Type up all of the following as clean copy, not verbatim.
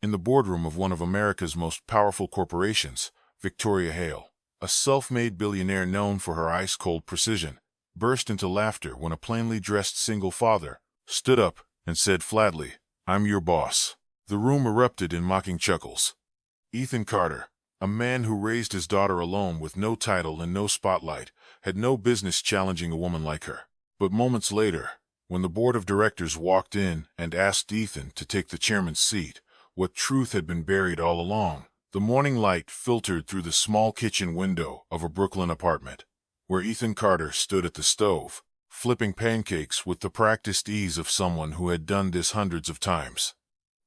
In the boardroom of one of America's most powerful corporations, Victoria Hale, a self-made billionaire known for her ice-cold precision, burst into laughter when a plainly dressed single father stood up and said flatly, "I'm your boss." The room erupted in mocking chuckles. Ethan Carter, a man who raised his daughter alone with no title and no spotlight, had no business challenging a woman like her. But moments later, when the board of directors walked in and asked Ethan to take the chairman's seat, what truth had been buried all along? The morning light filtered through the small kitchen window of a Brooklyn apartment, where Ethan Carter stood at the stove, flipping pancakes with the practiced ease of someone who had done this hundreds of times.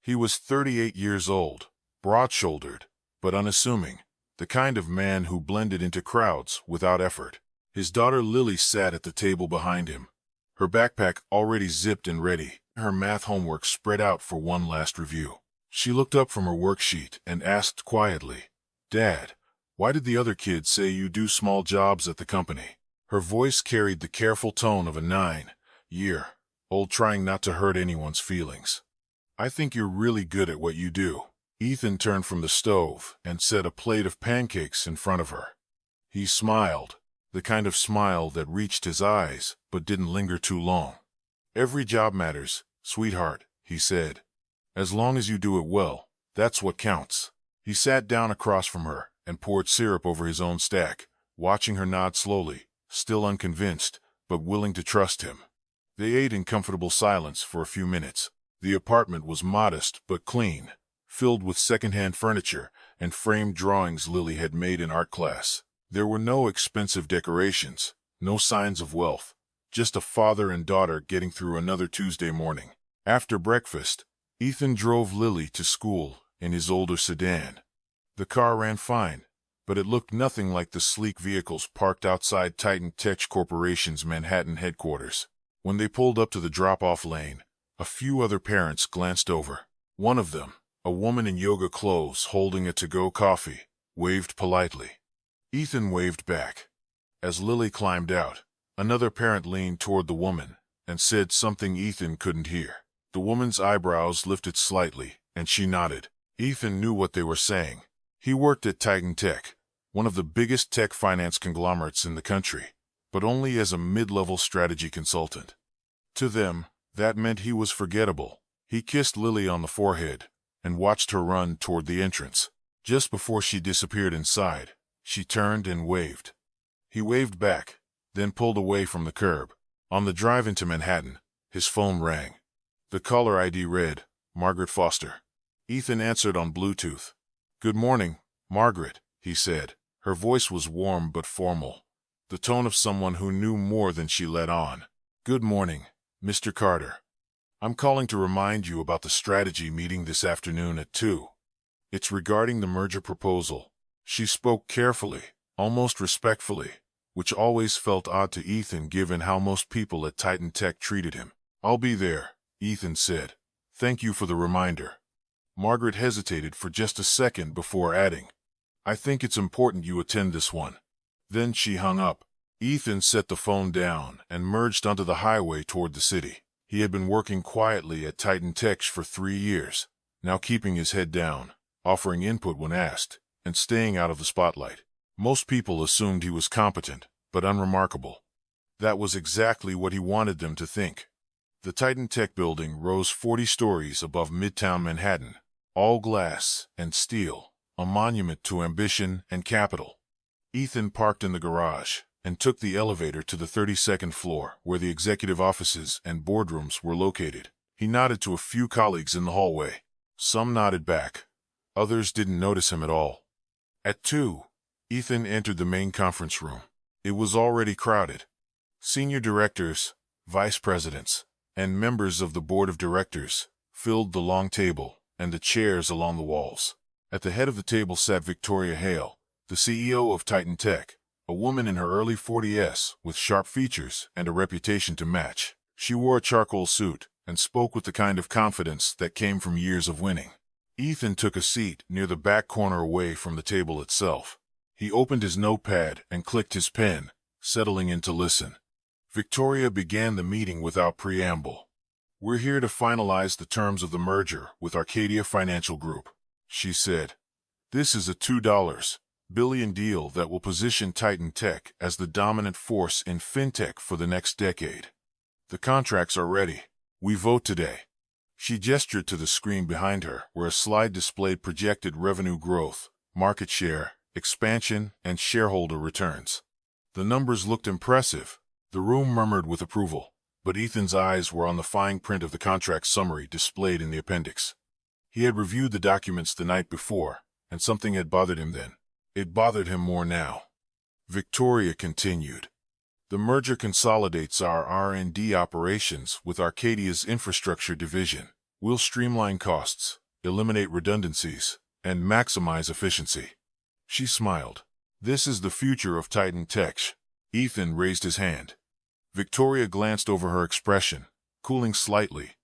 He was 38 years old, broad-shouldered, but unassuming, the kind of man who blended into crowds without effort. His daughter Lily sat at the table behind him, her backpack already zipped and ready, her math homework spread out for one last review. She looked up from her worksheet and asked quietly, "Dad, why did the other kids say you do small jobs at the company?" Her voice carried the careful tone of a 9-year-old trying not to hurt anyone's feelings. "I think you're really good at what you do." Ethan turned from the stove and set a plate of pancakes in front of her. He smiled, the kind of smile that reached his eyes but didn't linger too long. "Every job matters, sweetheart," he said. "As long as you do it well, that's what counts." He sat down across from her and poured syrup over his own stack, watching her nod slowly, still unconvinced, but willing to trust him. They ate in comfortable silence for a few minutes. The apartment was modest but clean, filled with second-hand furniture and framed drawings Lily had made in art class. There were no expensive decorations, no signs of wealth, just a father and daughter getting through another Tuesday morning. After breakfast, Ethan drove Lily to school in his older sedan. The car ran fine, but it looked nothing like the sleek vehicles parked outside Titan Tech Corporation's Manhattan headquarters. When they pulled up to the drop-off lane, a few other parents glanced over. One of them, a woman in yoga clothes holding a to-go coffee, waved politely. Ethan waved back. As Lily climbed out, another parent leaned toward the woman and said something Ethan couldn't hear. The woman's eyebrows lifted slightly, and she nodded. Ethan knew what they were saying. He worked at Titan Tech, one of the biggest tech finance conglomerates in the country, but only as a mid-level strategy consultant. To them, that meant he was forgettable. He kissed Lily on the forehead and watched her run toward the entrance. Just before she disappeared inside, she turned and waved. He waved back, then pulled away from the curb. On the drive into Manhattan, his phone rang. The caller ID read, "Margaret Foster." Ethan answered on Bluetooth. "Good morning, Margaret," he said. Her voice was warm but formal, the tone of someone who knew more than she let on. "Good morning, Mr. Carter. I'm calling to remind you about the strategy meeting this afternoon at 2. It's regarding the merger proposal." She spoke carefully, almost respectfully, which always felt odd to Ethan given how most people at Titan Tech treated him. "I'll be there," Ethan said. "Thank you for the reminder." Margaret hesitated for just a second before adding, "I think it's important you attend this one." Then she hung up. Ethan set the phone down and merged onto the highway toward the city. He had been working quietly at Titan Tech for 3 years, now keeping his head down, offering input when asked, and staying out of the spotlight. Most people assumed he was competent, but unremarkable. That was exactly what he wanted them to think. The Titan Tech building rose 40 stories above Midtown Manhattan, all glass and steel, a monument to ambition and capital. Ethan parked in the garage and took the elevator to the 32nd floor where the executive offices and boardrooms were located. He nodded to a few colleagues in the hallway. Some nodded back. Others didn't notice him at all. At 2, Ethan entered the main conference room. It was already crowded. Senior directors, vice presidents, and members of the board of directors filled the long table and the chairs along the walls. At the head of the table sat Victoria Hale, the CEO of Titan Tech, a woman in her early 40s with sharp features and a reputation to match. She wore a charcoal suit and spoke with the kind of confidence that came from years of winning. Ethan took a seat near the back corner away from the table itself. He opened his notepad and clicked his pen, settling in to listen. Victoria began the meeting without preamble. "We're here to finalize the terms of the merger with Arcadia Financial Group," she said. "This is a $2 billion deal that will position Titan Tech as the dominant force in fintech for the next decade. The contracts are ready. We vote today." She gestured to the screen behind her, where a slide displayed projected revenue growth, market share, expansion, and shareholder returns. The numbers looked impressive. The room murmured with approval, but Ethan's eyes were on the fine print of the contract summary displayed in the appendix. He had reviewed the documents the night before, and something had bothered him then. It bothered him more now. Victoria continued. "The merger consolidates our R&D operations with Arcadia's infrastructure division. We'll streamline costs, eliminate redundancies, and maximize efficiency." She smiled. "This is the future of Titan Tech." Ethan raised his hand. Victoria glanced over her expression, cooling slightly.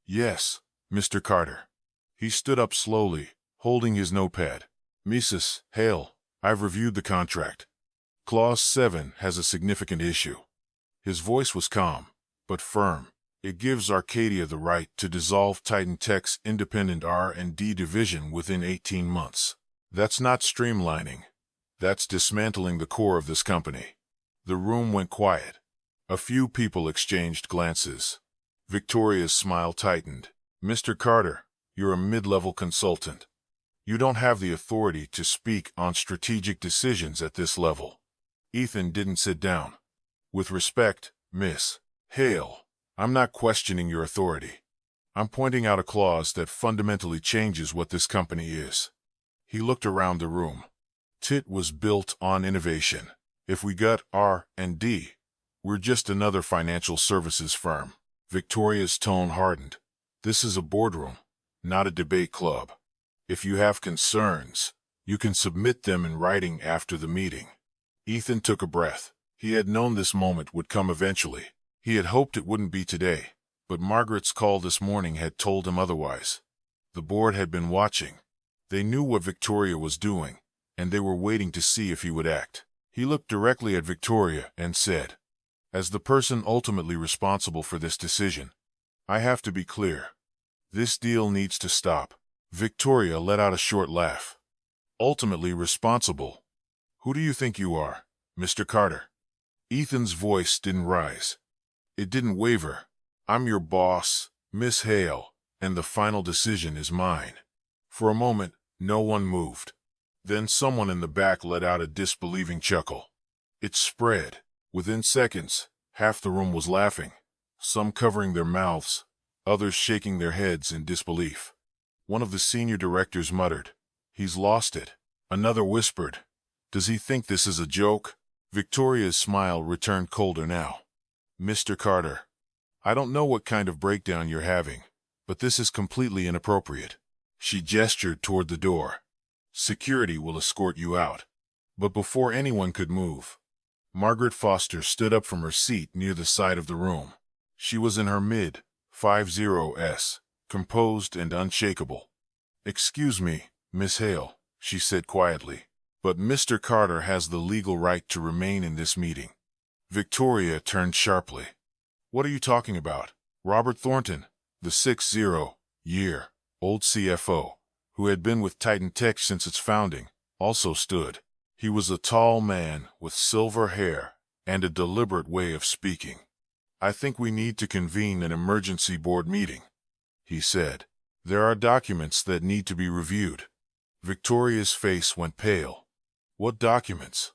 "Yes, Mr. Carter." He stood up slowly, holding his notepad. "Mrs. Hale, I've reviewed the contract. Clause 7 has a significant issue." His voice was calm, but firm. "It gives Arcadia the right to dissolve Titan Tech's independent R&D division within 18 months. That's not streamlining. That's dismantling the core of this company." The room went quiet. A few people exchanged glances. Victoria's smile tightened. "Mr. Carter, you're a mid-level consultant. You don't have the authority to speak on strategic decisions at this level." Ethan didn't sit down. "With respect, Miss Hale, I'm not questioning your authority. I'm pointing out a clause that fundamentally changes what this company is." He looked around the room. TIT was built on innovation. If we gut R&D, we're just another financial services firm. Victoria's tone hardened. "This is a boardroom, not a debate club. If you have concerns, you can submit them in writing after the meeting." Ethan took a breath. He had known this moment would come eventually. He had hoped it wouldn't be today, but Margaret's call this morning had told him otherwise. The board had been watching. They knew what Victoria was doing, and they were waiting to see if he would act. He looked directly at Victoria and said, "As the person ultimately responsible for this decision, I have to be clear. This deal needs to stop." Victoria let out a short laugh. "Ultimately responsible? Who do you think you are, Mr. Carter?" Ethan's voice didn't rise. It didn't waver. "I'm your boss, Miss Hale, and the final decision is mine." For a moment, no one moved. Then someone in the back let out a disbelieving chuckle. It spread. Within seconds, half the room was laughing, some covering their mouths, others shaking their heads in disbelief. One of the senior directors muttered, "He's lost it." Another whispered, "Does he think this is a joke?" Victoria's smile returned colder now. "Mr. Carter, I don't know what kind of breakdown you're having, but this is completely inappropriate." She gestured toward the door. "Security will escort you out." But before anyone could move, Margaret Foster stood up from her seat near the side of the room. She was in her mid-50s, composed and unshakable. "Excuse me, Miss Hale," she said quietly, "but Mr. Carter has the legal right to remain in this meeting." Victoria turned sharply. "What are you talking about?" Robert Thornton, the 60-year-old CFO, who had been with Titan Tech since its founding, also stood. He was a tall man with silver hair and a deliberate way of speaking. "I think we need to convene an emergency board meeting," he said. "There are documents that need to be reviewed." Victoria's face went pale. "What documents?"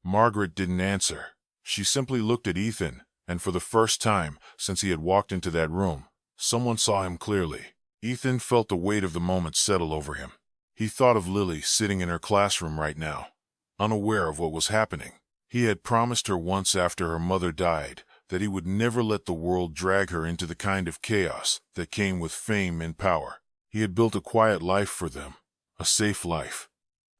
Margaret didn't answer. She simply looked at Ethan, and for the first time since he had walked into that room, someone saw him clearly. Ethan felt the weight of the moment settle over him. He thought of Lily sitting in her classroom right now, unaware of what was happening. He had promised her once after her mother died that he would never let the world drag her into the kind of chaos that came with fame and power. He had built a quiet life for them, a safe life.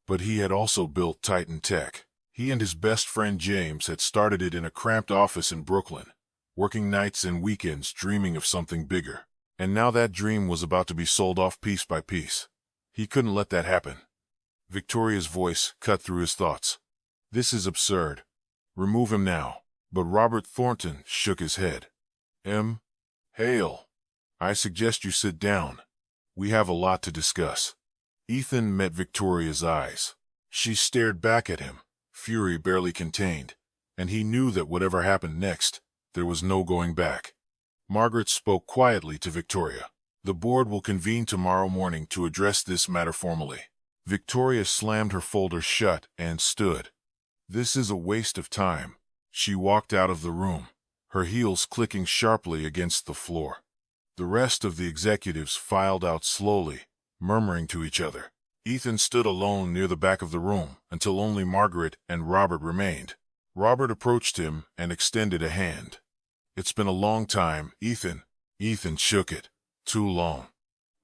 But he had also built Titan Tech. He and his best friend James had started it in a cramped office in Brooklyn, working nights and weekends dreaming of something bigger. And now that dream was about to be sold off piece by piece. He couldn't let that happen. Victoria's voice cut through his thoughts. "This is absurd. Remove him now." But Robert Thornton shook his head. "M. Hale, I suggest you sit down. We have a lot to discuss." Ethan met Victoria's eyes. She stared back at him, fury barely contained, and he knew that whatever happened next, there was no going back. Margaret spoke quietly to Victoria. "The board will convene tomorrow morning to address this matter formally." Victoria slammed her folder shut and stood. "This is a waste of time." She walked out of the room, her heels clicking sharply against the floor. The rest of the executives filed out slowly, murmuring to each other. Ethan stood alone near the back of the room until only Margaret and Robert remained. Robert approached him and extended a hand. "It's been a long time, Ethan." Ethan shook it. "Too long."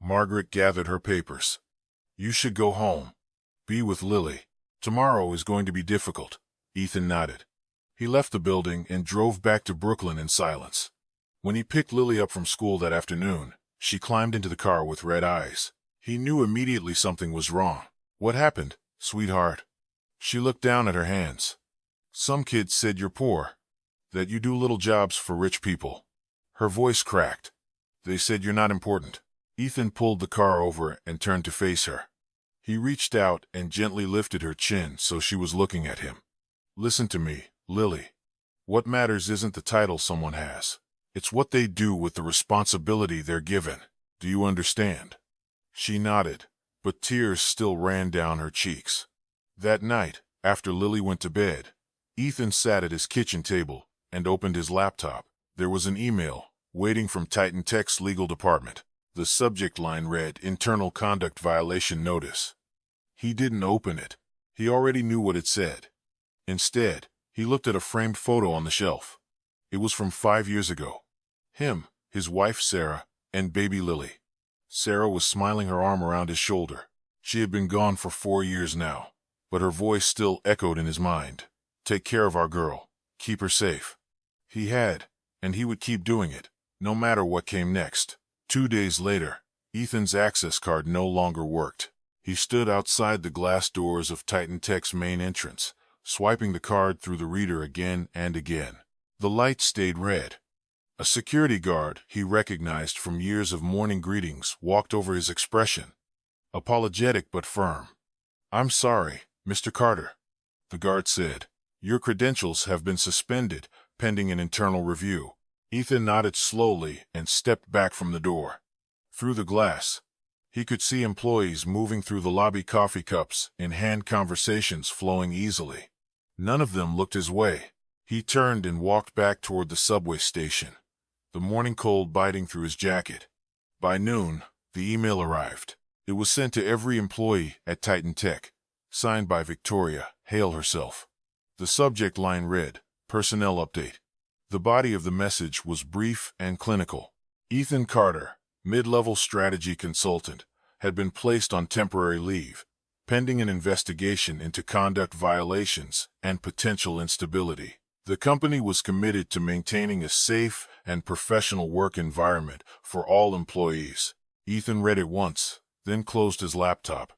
Margaret gathered her papers. "You should go home. Be with Lily. Tomorrow is going to be difficult." Ethan nodded. He left the building and drove back to Brooklyn in silence. When he picked Lily up from school that afternoon, she climbed into the car with red eyes. He knew immediately something was wrong. "What happened, sweetheart?" She looked down at her hands. "Some kids said you're poor, that you do little jobs for rich people." Her voice cracked. "They said you're not important." Ethan pulled the car over and turned to face her. He reached out and gently lifted her chin so she was looking at him. "Listen to me, Lily. What matters isn't the title someone has. It's what they do with the responsibility they're given. Do you understand?" She nodded, but tears still ran down her cheeks. That night, after Lily went to bed, Ethan sat at his kitchen table and opened his laptop. There was an email waiting from Titan Tech's legal department. The subject line read, "Internal Conduct Violation Notice." He didn't open it. He already knew what it said. Instead, he looked at a framed photo on the shelf. It was from 5 years ago. Him, his wife Sarah, and baby Lily. Sarah was smiling, her arm around his shoulder. She had been gone for 4 years now, but her voice still echoed in his mind. "Take care of our girl. Keep her safe." He had, and he would keep doing it, no matter what came next. 2 days later, Ethan's access card no longer worked. He stood outside the glass doors of Titan Tech's main entrance, swiping the card through the reader again and again. The light stayed red. A security guard he recognized from years of morning greetings walked over his expression, apologetic but firm. "I'm sorry, Mr. Carter," the guard said. "Your credentials have been suspended pending an internal review." Ethan nodded slowly and stepped back from the door. Through the glass, he could see employees moving through the lobby, coffee cups in hand, conversations flowing easily. None of them looked his way. He turned and walked back toward the subway station, the morning cold biting through his jacket. By noon, the email arrived. It was sent to every employee at Titan Tech, signed by Victoria Hale herself. The subject line read, "Personnel Update." The body of the message was brief and clinical. Ethan Carter, mid-level strategy consultant, had been placed on temporary leave, pending an investigation into conduct violations and potential instability. The company was committed to maintaining a safe and professional work environment for all employees. Ethan read it once, then closed his laptop.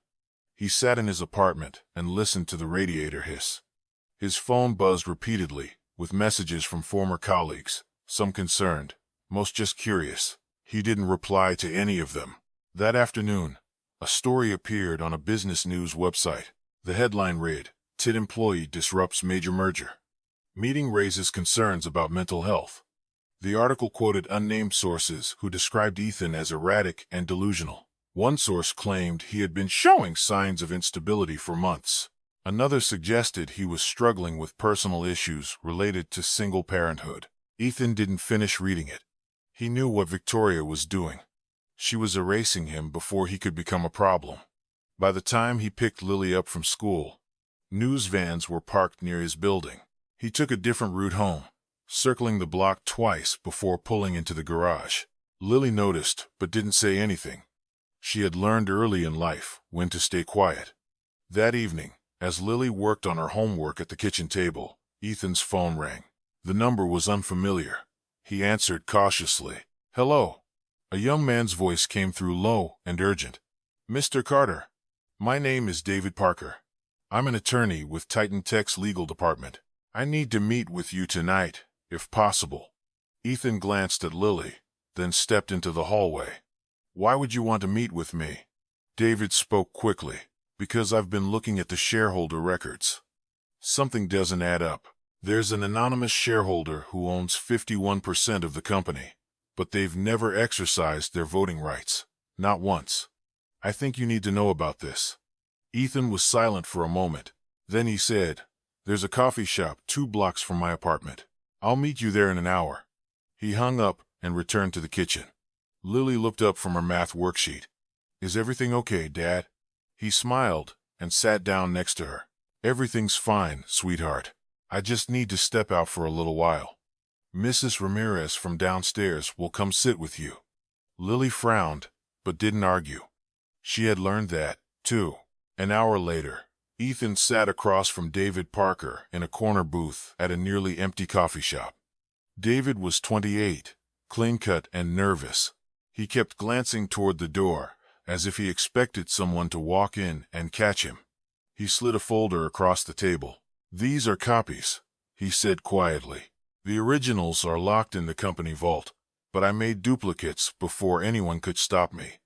He sat in his apartment and listened to the radiator hiss. His phone buzzed repeatedly, with messages from former colleagues, some concerned, most just curious. He didn't reply to any of them. That afternoon, a story appeared on a business news website. The headline read, "TIT Employee Disrupts Major Merger. Meeting Raises Concerns About Mental Health." The article quoted unnamed sources who described Ethan as erratic and delusional. One source claimed he had been showing signs of instability for months. Another suggested he was struggling with personal issues related to single parenthood. Ethan didn't finish reading it. He knew what Victoria was doing. She was erasing him before he could become a problem. By the time he picked Lily up from school, news vans were parked near his building. He took a different route home, circling the block twice before pulling into the garage. Lily noticed, but didn't say anything. She had learned early in life when to stay quiet. That evening, as Lily worked on her homework at the kitchen table, Ethan's phone rang. The number was unfamiliar. He answered cautiously. "Hello." A young man's voice came through, low and urgent. "Mr. Carter, my name is David Parker. I'm an attorney with Titan Tech's legal department. I need to meet with you tonight, if possible." Ethan glanced at Lily, then stepped into the hallway. "Why would you want to meet with me?" David spoke quickly. "Because I've been looking at the shareholder records. Something doesn't add up. There's an anonymous shareholder who owns 51% of the company, but they've never exercised their voting rights. Not once. I think you need to know about this." Ethan was silent for a moment. Then he said, "There's a coffee shop 2 blocks from my apartment. I'll meet you there in an hour." He hung up and returned to the kitchen. Lily looked up from her math worksheet. "Is everything okay, Dad?" He smiled and sat down next to her. "Everything's fine, sweetheart. I just need to step out for a little while. Mrs. Ramirez from downstairs will come sit with you." Lily frowned, but didn't argue. She had learned that, too. An hour later, Ethan sat across from David Parker in a corner booth at a nearly empty coffee shop. David was 28, clean-cut and nervous. He kept glancing toward the door, as if he expected someone to walk in and catch him. He slid a folder across the table. "These are copies," he said quietly. "The originals are locked in the company vault, but I made duplicates before anyone could stop me."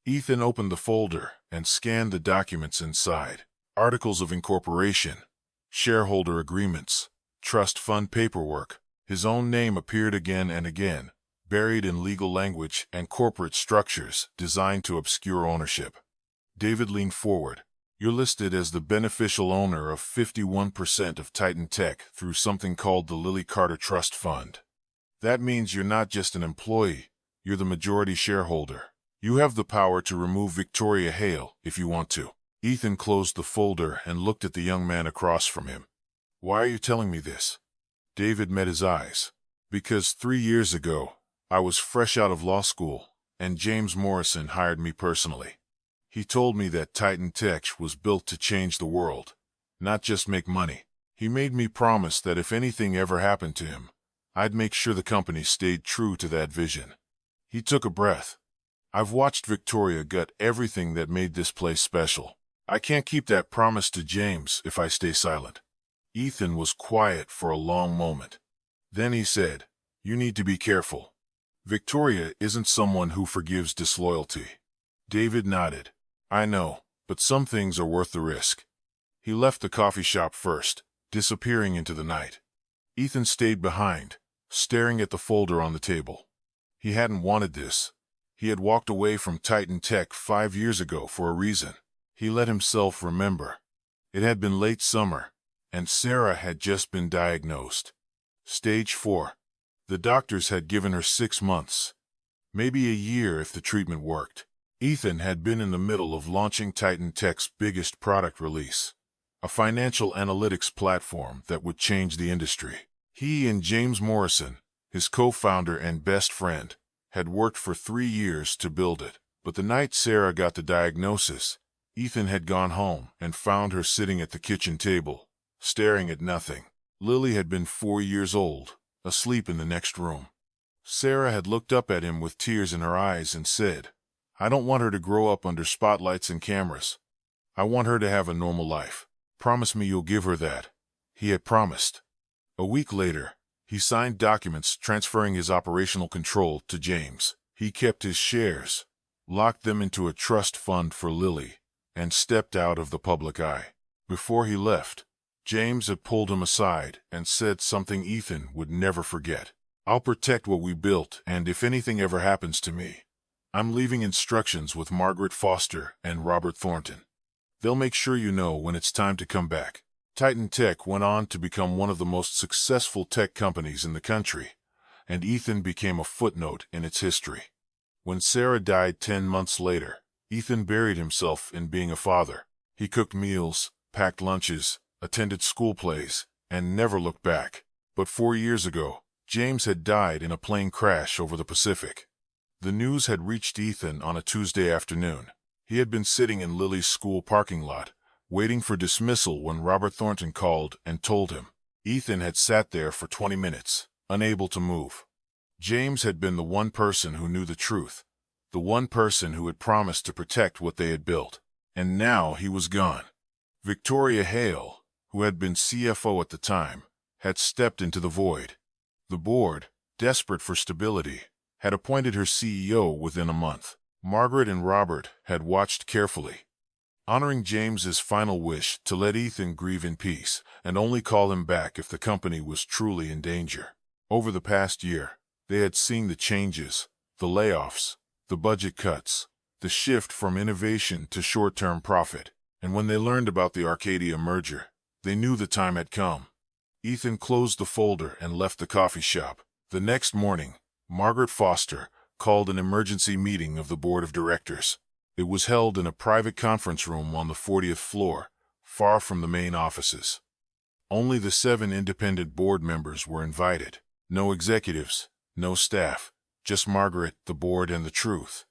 Ethan opened the folder and scanned the documents inside. Articles of incorporation, shareholder agreements, trust fund paperwork. His own name appeared again and again, buried in legal language and corporate structures designed to obscure ownership. David leaned forward. "You're listed as the beneficial owner of 51% of Titan Tech through something called the Lily Carter Trust Fund. That means you're not just an employee, you're the majority shareholder. You have the power to remove Victoria Hale if you want to." Ethan closed the folder and looked at the young man across from him. "Why are you telling me this?" David met his eyes. "Because 3 years ago, I was fresh out of law school, and James Morrison hired me personally. He told me that Titan Tech was built to change the world, not just make money. He made me promise that if anything ever happened to him, I'd make sure the company stayed true to that vision." He took a breath. "I've watched Victoria gut everything that made this place special. I can't keep that promise to James if I stay silent." Ethan was quiet for a long moment. Then he said, "You need to be careful. Victoria isn't someone who forgives disloyalty." David nodded. "I know, but some things are worth the risk." He left the coffee shop first, disappearing into the night. Ethan stayed behind, staring at the folder on the table. He hadn't wanted this. He had walked away from Titan Tech 5 years ago for a reason. He let himself remember. It had been late summer, and Sarah had just been diagnosed. Stage 4. The doctors had given her 6 months. Maybe a year if the treatment worked. Ethan had been in the middle of launching Titan Tech's biggest product release, a financial analytics platform that would change the industry. He and James Morrison, his co-founder and best friend, had worked for 3 years to build it. But the night Sarah got the diagnosis, Ethan had gone home and found her sitting at the kitchen table, staring at nothing. Lily had been 4 years old, asleep in the next room. Sarah had looked up at him with tears in her eyes and said, "I don't want her to grow up under spotlights and cameras. I want her to have a normal life. Promise me you'll give her that." He had promised. A week later, he signed documents transferring his operational control to James. He kept his shares, locked them into a trust fund for Lily, and stepped out of the public eye. Before he left, James had pulled him aside and said something Ethan would never forget. "I'll protect what we built, and if anything ever happens to me, I'm leaving instructions with Margaret Foster and Robert Thornton. They'll make sure you know when it's time to come back." Titan Tech went on to become one of the most successful tech companies in the country, and Ethan became a footnote in its history. When Sarah died 10 months later, Ethan buried himself in being a father. He cooked meals, packed lunches, attended school plays, and never looked back. But 4 years ago, James had died in a plane crash over the Pacific. The news had reached Ethan on a Tuesday afternoon. He had been sitting in Lily's school parking lot, waiting for dismissal when Robert Thornton called and told him. Ethan had sat there for 20 minutes, unable to move. James had been the one person who knew the truth, the one person who had promised to protect what they had built. And now he was gone. Victoria Hale, who had been CFO at the time, had stepped into the void. The board, desperate for stability, had appointed her CEO within a month. Margaret and Robert had watched carefully, honoring James's final wish to let Ethan grieve in peace and only call him back if the company was truly in danger. Over the past year, they had seen the changes, the layoffs, the budget cuts, the shift from innovation to short-term profit, and when they learned about the Arcadia merger, they knew the time had come. Ethan closed the folder and left the coffee shop. The next morning, Margaret Foster called an emergency meeting of the board of directors. It was held in a private conference room on the 40th floor, far from the main offices. Only the 7 independent board members were invited. No executives, no staff, just Margaret, the board, and the truth.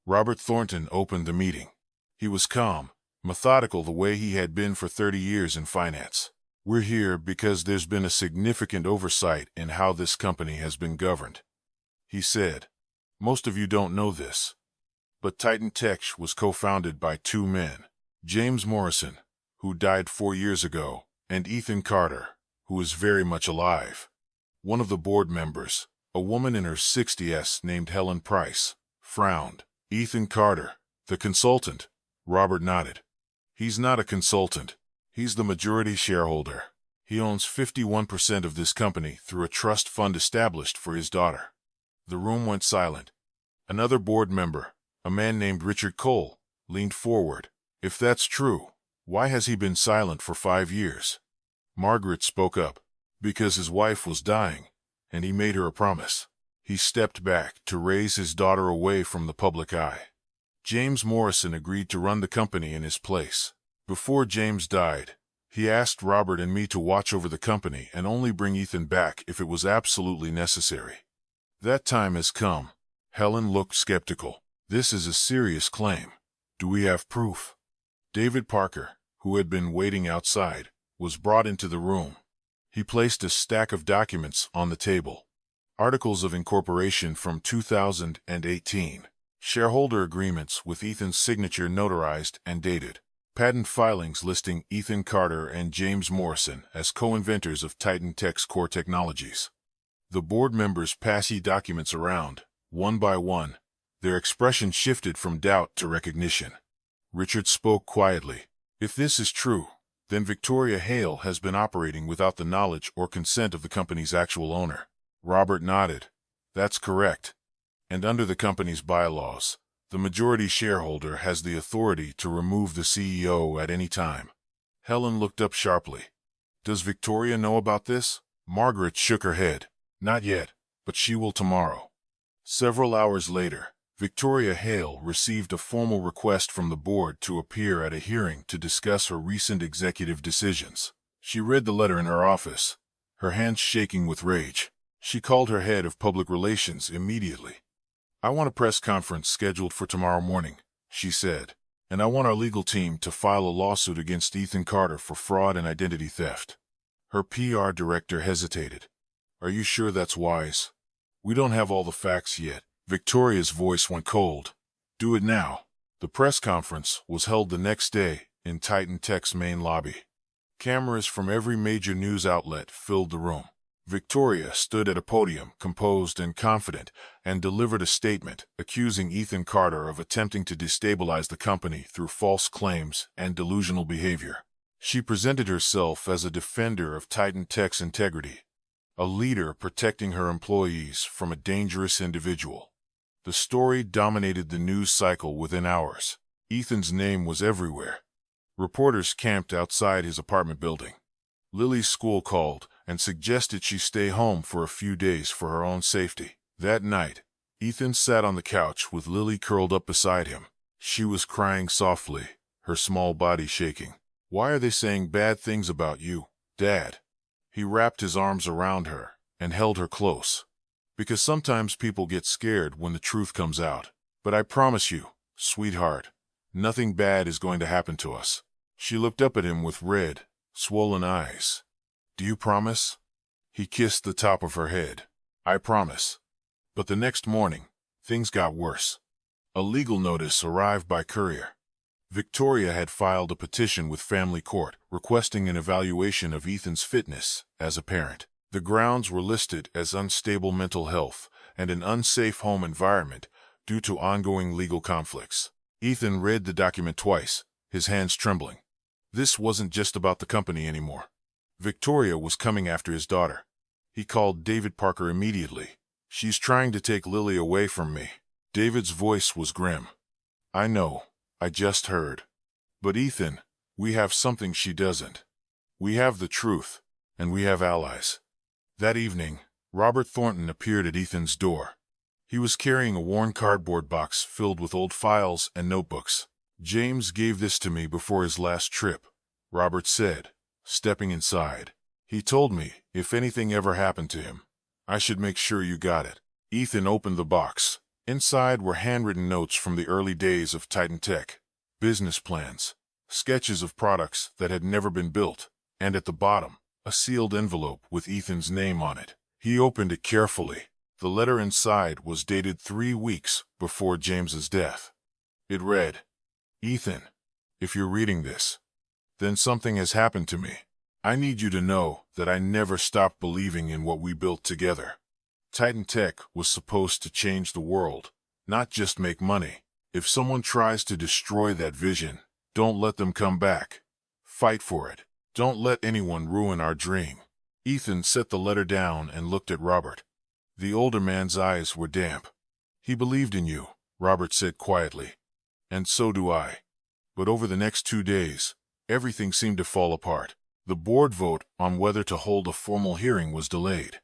Robert Thornton opened the meeting. He was calm, methodical the way he had been for 30 years in finance. "We're here because there's been a significant oversight in how this company has been governed," he said. "Most of you don't know this, but Titan Tech was co-founded by 2 men, James Morrison, who died 4 years ago, and Ethan Carter, who is very much alive." One of the board members, a woman in her 60s named Helen Price, frowned. "Ethan Carter, the consultant?" Robert nodded. "He's not a consultant. He's the majority shareholder. He owns 51% of this company through a trust fund established for his daughter." The room went silent. Another board member, a man named Richard Cole, leaned forward. "If that's true, why has he been silent for 5 years?" Margaret spoke up. "Because his wife was dying, and he made her a promise." He stepped back to raise his daughter away from the public eye. James Morrison agreed to run the company in his place. Before James died, he asked Robert and me to watch over the company and only bring Ethan back if it was absolutely necessary. That time has come. Helen looked skeptical. "This is a serious claim. Do we have proof?" David Parker, who had been waiting outside, was brought into the room. He placed a stack of documents on the table. Articles of incorporation from 2018. Shareholder agreements with Ethan's signature notarized and dated. Patent filings listing Ethan Carter and James Morrison as co-inventors of Titan Tech's core technologies. The board members passed the documents around, one by one. Their expression shifted from doubt to recognition. Richard spoke quietly. "If this is true, then Victoria Hale has been operating without the knowledge or consent of the company's actual owner." Robert nodded. "That's correct. And under the company's bylaws, the majority shareholder has the authority to remove the CEO at any time." Helen looked up sharply. "Does Victoria know about this?" Margaret shook her head. "Not yet, but she will tomorrow." Several hours later, Victoria Hale received a formal request from the board to appear at a hearing to discuss her recent executive decisions. She read the letter in her office, her hands shaking with rage. She called her head of public relations immediately. "I want a press conference scheduled for tomorrow morning," she said, "and I want our legal team to file a lawsuit against Ethan Carter for fraud and identity theft." Her PR director hesitated. "Are you sure that's wise? We don't have all the facts yet." Victoria's voice went cold. "Do it now." The press conference was held the next day in Titan Tech's main lobby. Cameras from every major news outlet filled the room. Victoria stood at a podium, composed and confident, and delivered a statement accusing Ethan Carter of attempting to destabilize the company through false claims and delusional behavior. She presented herself as a defender of Titan Tech's integrity, a leader protecting her employees from a dangerous individual. The story dominated the news cycle within hours. Ethan's name was everywhere. Reporters camped outside his apartment building. Lily's school called and suggested she stay home for a few days for her own safety. That night, Ethan sat on the couch with Lily curled up beside him. She was crying softly, her small body shaking. "Why are they saying bad things about you, Dad?" He wrapped his arms around her and held her close. "Because sometimes people get scared when the truth comes out. But I promise you, sweetheart, nothing bad is going to happen to us." She looked up at him with red, swollen eyes. "Do you promise?" He kissed the top of her head. "I promise." But the next morning, things got worse. A legal notice arrived by courier. Victoria had filed a petition with family court requesting an evaluation of Ethan's fitness as a parent. The grounds were listed as unstable mental health and an unsafe home environment due to ongoing legal conflicts. Ethan read the document twice, his hands trembling. This wasn't just about the company anymore. Victoria was coming after his daughter. He called David Parker immediately. "She's trying to take Lily away from me." David's voice was grim. "I know, I just heard. But Ethan, we have something she doesn't. We have the truth, and we have allies." That evening, Robert Thornton appeared at Ethan's door. He was carrying a worn cardboard box filled with old files and notebooks. "James gave this to me before his last trip," Robert said, stepping inside. "He told me if anything ever happened to him, I should make sure you got it." Ethan opened the box. Inside were handwritten notes from the early days of Titan Tech, business plans, sketches of products that had never been built, and at the bottom, a sealed envelope with Ethan's name on it. He opened it carefully. The letter inside was dated 3 weeks before James's death. It read, "Ethan, if you're reading this, then something has happened to me. I need you to know that I never stopped believing in what we built together. Titan Tech was supposed to change the world, not just make money. If someone tries to destroy that vision, don't let them come back. Fight for it. Don't let anyone ruin our dream." Ethan set the letter down and looked at Robert. The older man's eyes were damp. "He believed in you," Robert said quietly. "And so do I." But over the next 2 days, everything seemed to fall apart. The board vote on whether to hold a formal hearing was delayed.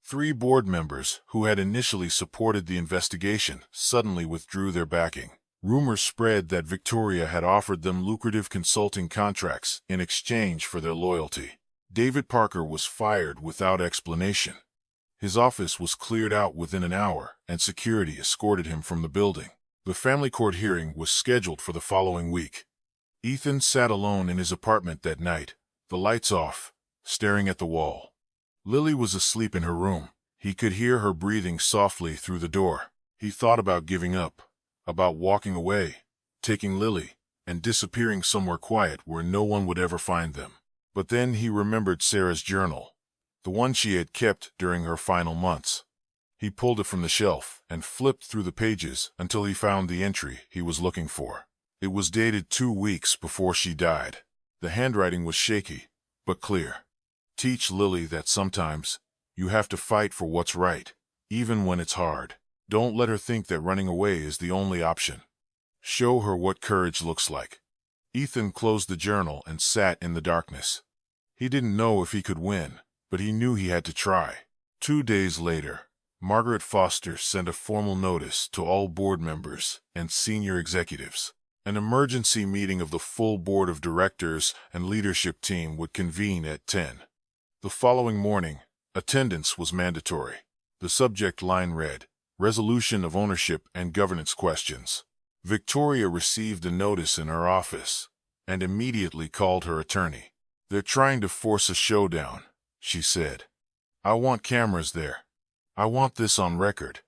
3 board members who had initially supported the investigation suddenly withdrew their backing. Rumors spread that Victoria had offered them lucrative consulting contracts in exchange for their loyalty. David Parker was fired without explanation. His office was cleared out within an hour, and security escorted him from the building. The family court hearing was scheduled for the following week. Ethan sat alone in his apartment that night, the lights off, staring at the wall. Lily was asleep in her room. He could hear her breathing softly through the door. He thought about giving up, about walking away, taking Lily, and disappearing somewhere quiet where no one would ever find them. But then he remembered Sarah's journal, the one she had kept during her final months. He pulled it from the shelf and flipped through the pages until he found the entry he was looking for. It was dated 2 weeks before she died. The handwriting was shaky, but clear. "Teach Lily that sometimes you have to fight for what's right, even when it's hard. Don't let her think that running away is the only option. Show her what courage looks like." Ethan closed the journal and sat in the darkness. He didn't know if he could win, but he knew he had to try. 2 days later, Margaret Foster sent a formal notice to all board members and senior executives. An emergency meeting of the full board of directors and leadership team would convene at 10. The following morning, attendance was mandatory. The subject line read, "Resolution of Ownership and Governance Questions." Victoria received a notice in her office and immediately called her attorney. "They're trying to force a showdown," she said. "I want cameras there. I want this on record.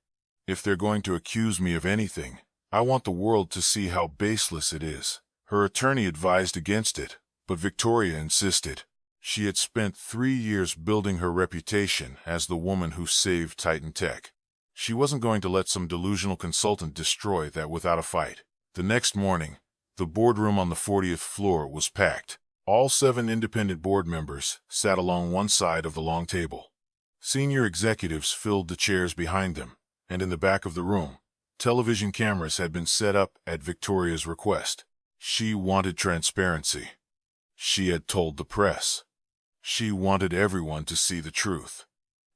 If they're going to accuse me of anything, I want the world to see how baseless it is." Her attorney advised against it, but Victoria insisted. She had spent 3 years building her reputation as the woman who saved Titan Tech. She wasn't going to let some delusional consultant destroy that without a fight. The next morning, the boardroom on the 40th floor was packed. All 7 independent board members sat along one side of the long table. Senior executives filled the chairs behind them, and in the back of the room, television cameras had been set up at Victoria's request. She wanted transparency. She had told the press. She wanted everyone to see the truth.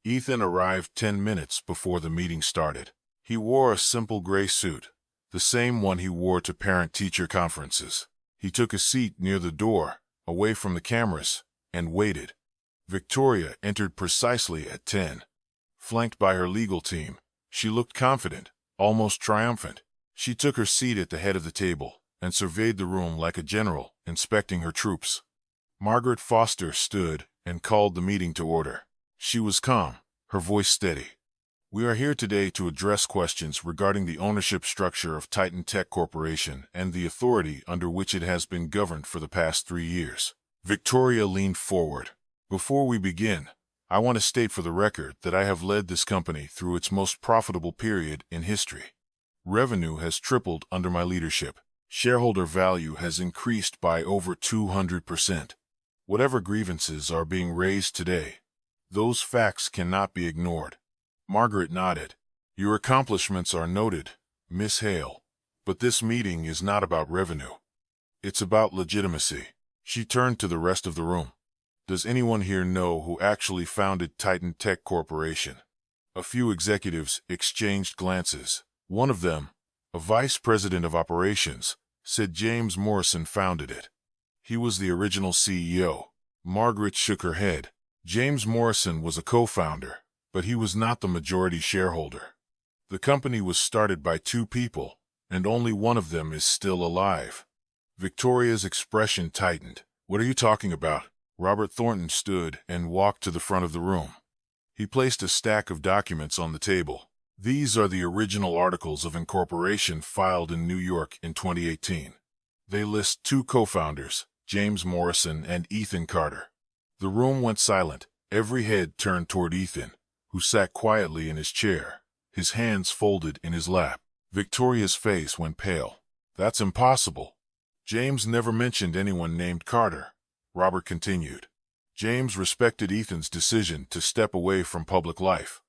Ethan arrived 10 minutes before the meeting started. He wore a simple gray suit, the same one he wore to parent-teacher conferences. He took a seat near the door, away from the cameras, and waited. Victoria entered precisely at 10. Flanked by her legal team, she looked confident, almost triumphant. She took her seat at the head of the table and surveyed the room like a general inspecting her troops. Margaret Foster stood and called the meeting to order. She was calm, her voice steady. "We are here today to address questions regarding the ownership structure of Titan Tech Corporation and the authority under which it has been governed for the past 3 years. Victoria leaned forward. "Before we begin, I want to state for the record that I have led this company through its most profitable period in history. Revenue has tripled under my leadership. Shareholder value has increased by over 200%. Whatever grievances are being raised today, those facts cannot be ignored. Margaret nodded. Your accomplishments are noted, Miss Hale, but this meeting is not about revenue. It's about legitimacy. She turned to the rest of the room. Does anyone here know who actually founded Titan Tech Corporation? A few executives exchanged glances. One of them, a vice president of operations, said James Morrison founded it. He was the original CEO. Margaret shook her head. James Morrison was a co-founder, but he was not the majority shareholder. The company was started by two people, and only one of them is still alive. Victoria's expression tightened. What are you talking about? Robert Thornton stood and walked to the front of the room. He placed a stack of documents on the table. These are the original articles of incorporation filed in New York in 2018. They list two co-founders, James Morrison and Ethan Carter. The room went silent. Every head turned toward Ethan, who sat quietly in his chair, his hands folded in his lap. Victoria's face went pale. That's impossible. James never mentioned anyone named Carter, Robert continued. James respected Ethan's decision to step away from public life.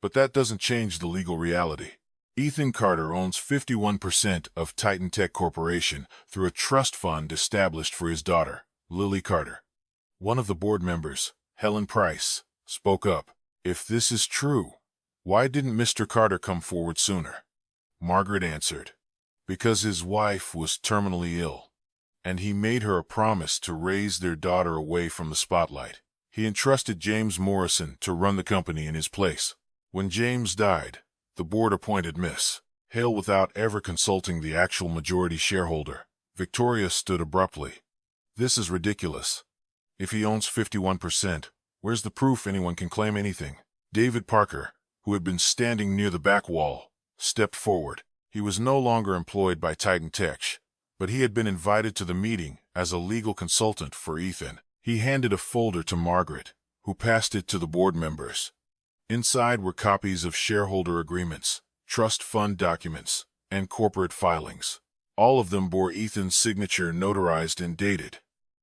But that doesn't change the legal reality. Ethan Carter owns 51% of Titan Tech Corporation through a trust fund established for his daughter, Lily Carter. One of the board members, Helen Price, spoke up. If this is true, why didn't Mr. Carter come forward sooner? Margaret answered. Because his wife was terminally ill, and he made her a promise to raise their daughter away from the spotlight. He entrusted James Morrison to run the company in his place. When James died, the board appointed Miss Hale without ever consulting the actual majority shareholder. Victoria stood abruptly. This is ridiculous. If he owns 51%, where's the proof anyone can claim anything? David Parker, who had been standing near the back wall, stepped forward. He was no longer employed by Titan Tech, but he had been invited to the meeting as a legal consultant for Ethan. He handed a folder to Margaret, who passed it to the board members. Inside were copies of shareholder agreements, trust fund documents, and corporate filings. All of them bore Ethan's signature notarized and dated.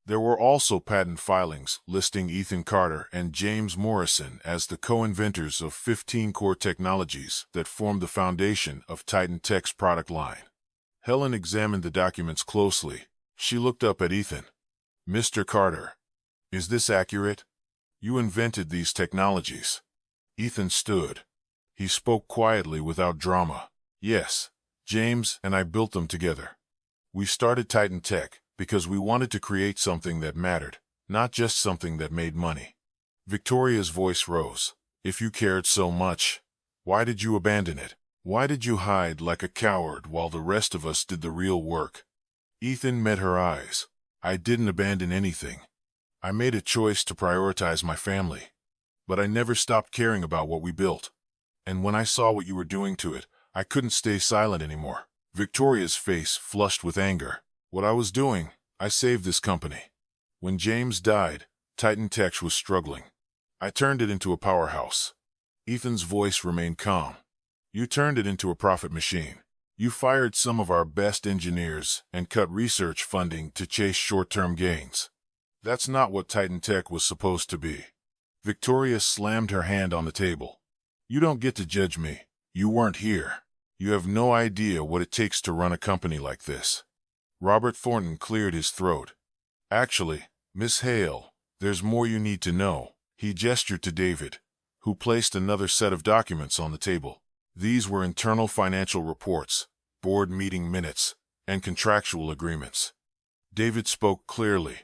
There were also patent filings listing Ethan Carter and James Morrison as the co-inventors of 15 core technologies that formed the foundation of Titan Tech's product line. Helen examined the documents closely. She looked up at Ethan. Mr. Carter, is this accurate? You invented these technologies. Ethan stood. He spoke quietly without drama. Yes, James and I built them together. We started Titan Tech because we wanted to create something that mattered, not just something that made money. Victoria's voice rose. If you cared so much, why did you abandon it? Why did you hide like a coward while the rest of us did the real work? Ethan met her eyes. I didn't abandon anything. I made a choice to prioritize my family. But I never stopped caring about what we built. And when I saw what you were doing to it, I couldn't stay silent anymore. Victoria's face flushed with anger. What I was doing, I saved this company. When James died, Titan Tech was struggling. I turned it into a powerhouse. Ethan's voice remained calm. You turned it into a profit machine. You fired some of our best engineers and cut research funding to chase short-term gains. That's not what Titan Tech was supposed to be. Victoria slammed her hand on the table. You don't get to judge me. You weren't here. You have no idea what it takes to run a company like this. Robert Thornton cleared his throat. Actually, Miss Hale, there's more you need to know. He gestured to David, who placed another set of documents on the table. These were internal financial reports, board meeting minutes, and contractual agreements. David spoke clearly.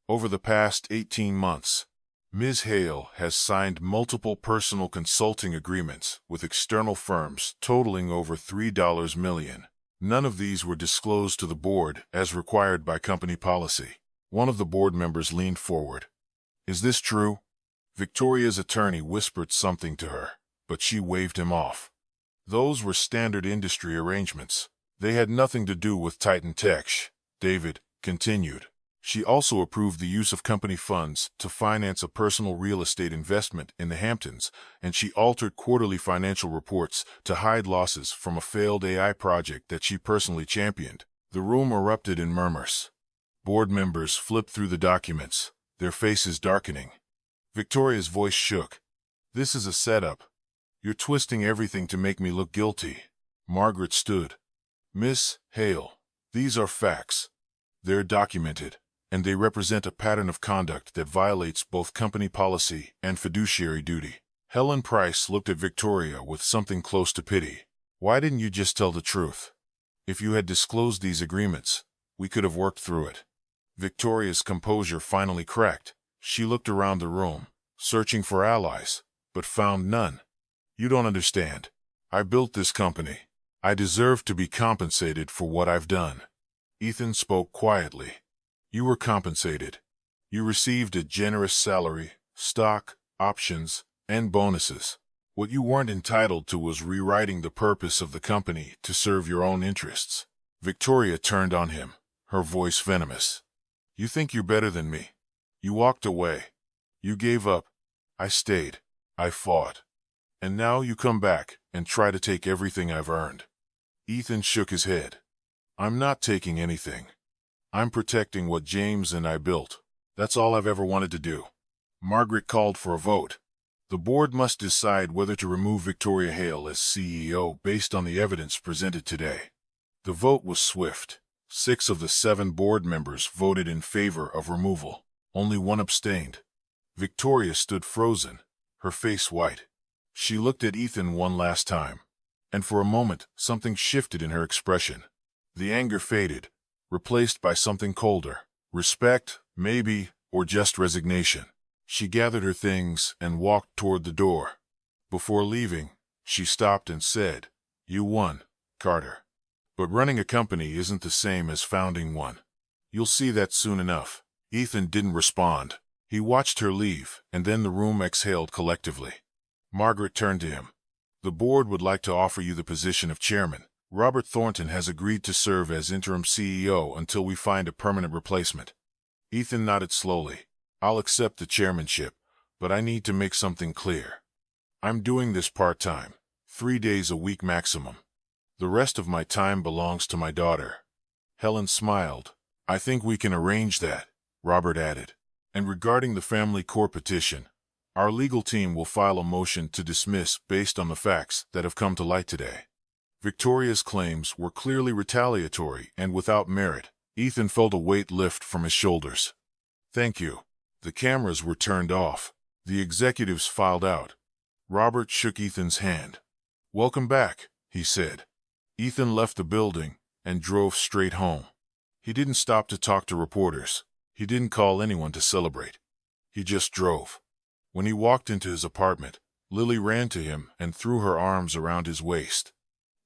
Over the past 18 months, Ms. Hale has signed multiple personal consulting agreements with external firms totaling over $3 million. None of these were disclosed to the board as required by company policy. One of the board members leaned forward. Is this true? Victoria's attorney whispered something to her, but she waved him off. Those were standard industry arrangements. They had nothing to do with Titan Tech, David continued. She also approved the use of company funds to finance a personal real estate investment in the Hamptons, and she altered quarterly financial reports to hide losses from a failed AI project that she personally championed. The room erupted in murmurs. Board members flipped through the documents, their faces darkening. Victoria's voice shook. "This is a setup. You're twisting everything to make me look guilty." Margaret stood. "Miss Hale, these are facts. They're documented, and they represent a pattern of conduct that violates both company policy and fiduciary duty." Helen Price looked at Victoria with something close to pity. "Why didn't you just tell the truth? If you had disclosed these agreements, we could have worked through it." Victoria's composure finally cracked. She looked around the room, searching for allies, but found none. "You don't understand. I built this company. I deserve to be compensated for what I've done." Ethan spoke quietly. "You were compensated. You received a generous salary, stock, options, and bonuses. What you weren't entitled to was rewriting the purpose of the company to serve your own interests." Victoria turned on him, her voice venomous. "You think you're better than me. You walked away. You gave up. I stayed. I fought. And now you come back and try to take everything I've earned." Ethan shook his head. "I'm not taking anything. I'm protecting what James and I built. That's all I've ever wanted to do." Margaret called for a vote. The board must decide whether to remove Victoria Hale as CEO based on the evidence presented today. The vote was swift. 6 of the 7 board members voted in favor of removal. Only 1 abstained. Victoria stood frozen, her face white. She looked at Ethan one last time, and for a moment something shifted in her expression. The anger faded, replaced by something colder. Respect, maybe, or just resignation. She gathered her things and walked toward the door. Before leaving, she stopped and said, "You won, Carter. But running a company isn't the same as founding one. You'll see that soon enough." Ethan didn't respond. He watched her leave, and then the room exhaled collectively. Margaret turned to him. "The board would like to offer you the position of chairman. Robert Thornton has agreed to serve as interim CEO until we find a permanent replacement." Ethan nodded slowly. "I'll accept the chairmanship, but I need to make something clear. I'm doing this part-time, 3 days a week maximum. The rest of my time belongs to my daughter." Helen smiled. "I think we can arrange that," Robert added. "And regarding the family court petition, our legal team will file a motion to dismiss based on the facts that have come to light today." Victoria's claims were clearly retaliatory and without merit. Ethan felt a weight lift from his shoulders. "Thank you." The cameras were turned off. The executives filed out. Robert shook Ethan's hand. "Welcome back," he said. Ethan left the building and drove straight home. He didn't stop to talk to reporters. He didn't call anyone to celebrate. He just drove. When he walked into his apartment, Lily ran to him and threw her arms around his waist.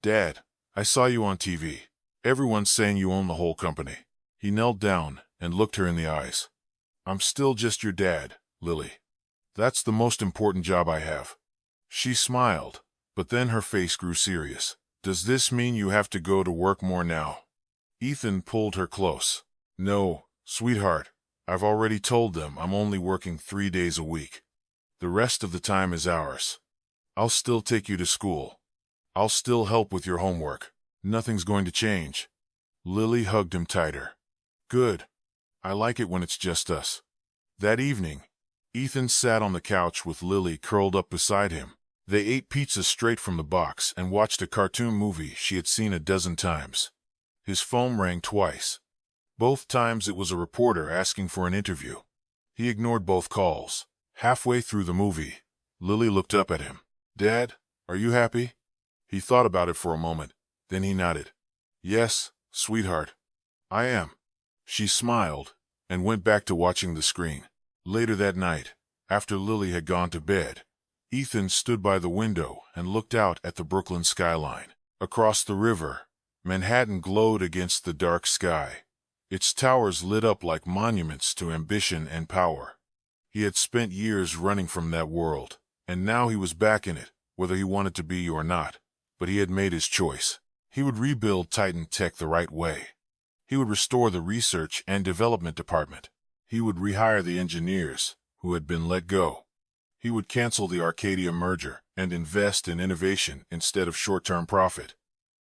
"Dad, I saw you on TV. Everyone's saying you own the whole company." He knelt down and looked her in the eyes. "I'm still just your dad, Lily. That's the most important job I have." She smiled, but then her face grew serious. "Does this mean you have to go to work more now?" Ethan pulled her close. "No, sweetheart. I've already told them I'm only working 3 days a week. The rest of the time is ours. I'll still take you to school. I'll still help with your homework. Nothing's going to change." Lily hugged him tighter. "Good. I like it when it's just us." That evening, Ethan sat on the couch with Lily curled up beside him. They ate pizza straight from the box and watched a cartoon movie she had seen a dozen times. His phone rang twice. Both times it was a reporter asking for an interview. He ignored both calls. Halfway through the movie, Lily looked up at him. "Dad, are you happy?" He thought about it for a moment, then he nodded. "Yes, sweetheart. I am." She smiled and went back to watching the screen. Later that night, after Lily had gone to bed, Ethan stood by the window and looked out at the Brooklyn skyline. Across the river, Manhattan glowed against the dark sky, its towers lit up like monuments to ambition and power. He had spent years running from that world, and now he was back in it, whether he wanted to be or not. But he had made his choice. He would rebuild Titan Tech the right way. He would restore the research and development department. He would rehire the engineers who had been let go. He would cancel the Arcadia merger and invest in innovation instead of short-term profit.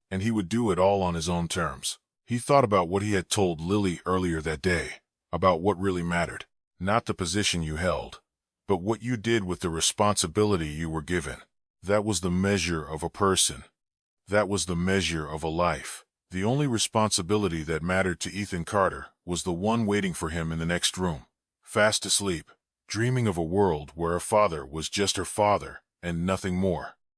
And he would do it all on his own terms. He thought about what he had told Lily earlier that day, about what really mattered. Not the position you held, but what you did with the responsibility you were given. That was the measure of a person. That was the measure of a life. The only responsibility that mattered to Ethan Carter was the one waiting for him in the next room, fast asleep, dreaming of a world where her father was just her father and nothing more.